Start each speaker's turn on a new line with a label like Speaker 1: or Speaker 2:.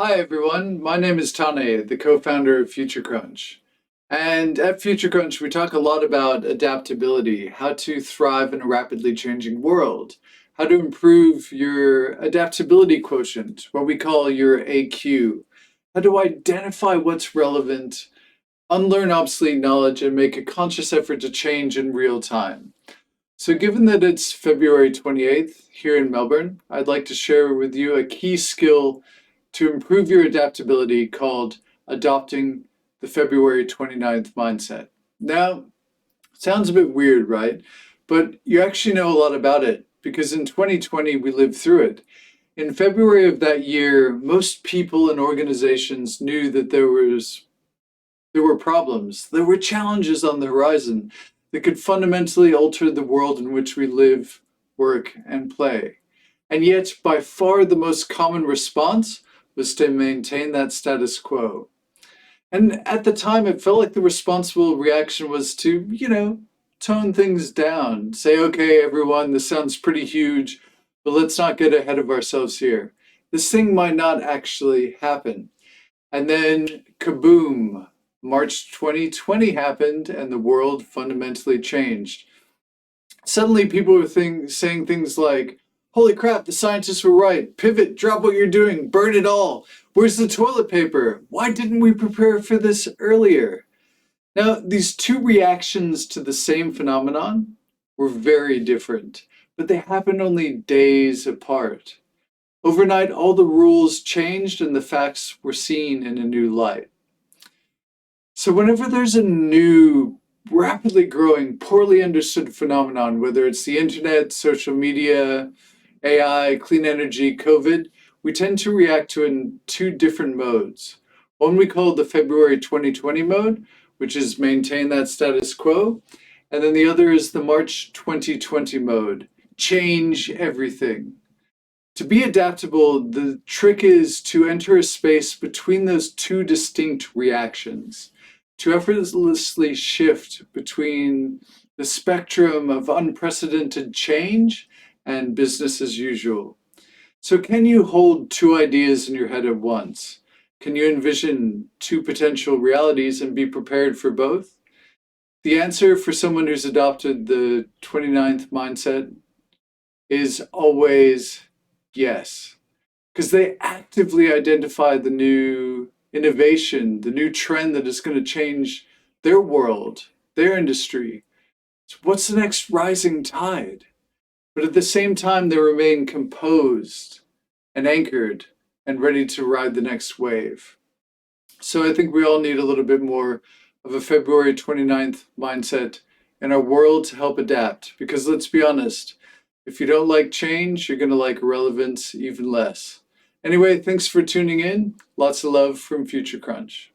Speaker 1: Hi everyone, my name is Tane, the co-founder of FutureCrunch. And at FutureCrunch, we talk a lot about adaptability, how to thrive in a rapidly changing world, how to improve your adaptability quotient, what we call your AQ, how to identify what's relevant, unlearn obsolete knowledge, and make a conscious effort to change in real time. So given that it's February 28th here in Melbourne, I'd like to share with you a key skill to improve your adaptability called adopting the February 29th mindset. Now, sounds a bit weird, right? But you actually know a lot about it because in 2020 we lived through it. In February of that year, most people and organizations knew that there were problems, there were challenges on the horizon that could fundamentally alter the world in which we live, work, and play. And yet, by far the most common response was to maintain that status quo. And at the time, it felt like the responsible reaction was to, tone things down. Say, okay, everyone, this sounds pretty huge, but let's not get ahead of ourselves here. This thing might not actually happen. And then, kaboom, March 2020 happened and the world fundamentally changed. Suddenly, people were saying things like, holy crap, the scientists were right. Pivot, drop what you're doing, burn it all. Where's the toilet paper? Why didn't we prepare for this earlier? Now, these two reactions to the same phenomenon were very different, but they happened only days apart. Overnight, all the rules changed and the facts were seen in a new light. So, whenever there's a new, rapidly growing, poorly understood phenomenon, whether it's the internet, social media, AI, clean energy, COVID, we tend to react to it in two different modes. One we call the February 2020 mode, which is maintain that status quo. And then the other is the March 2020 mode, change everything. To be adaptable, the trick is to enter a space between those two distinct reactions, to effortlessly shift between the spectrum of unprecedented change and business as usual. So, can you hold two ideas in your head at once? Can you envision two potential realities and be prepared for both? The answer for someone who's adopted the 29th mindset is always yes, because they actively identify the new innovation, the new trend that is going to change their world, their industry. So what's the next rising tide? But at the same time, they remain composed and anchored and ready to ride the next wave. So I think we all need a little bit more of a February 29th mindset in our world to help adapt. Because let's be honest, if you don't like change, you're going to like irrelevance even less. Anyway, thanks for tuning in. Lots of love from Future Crunch.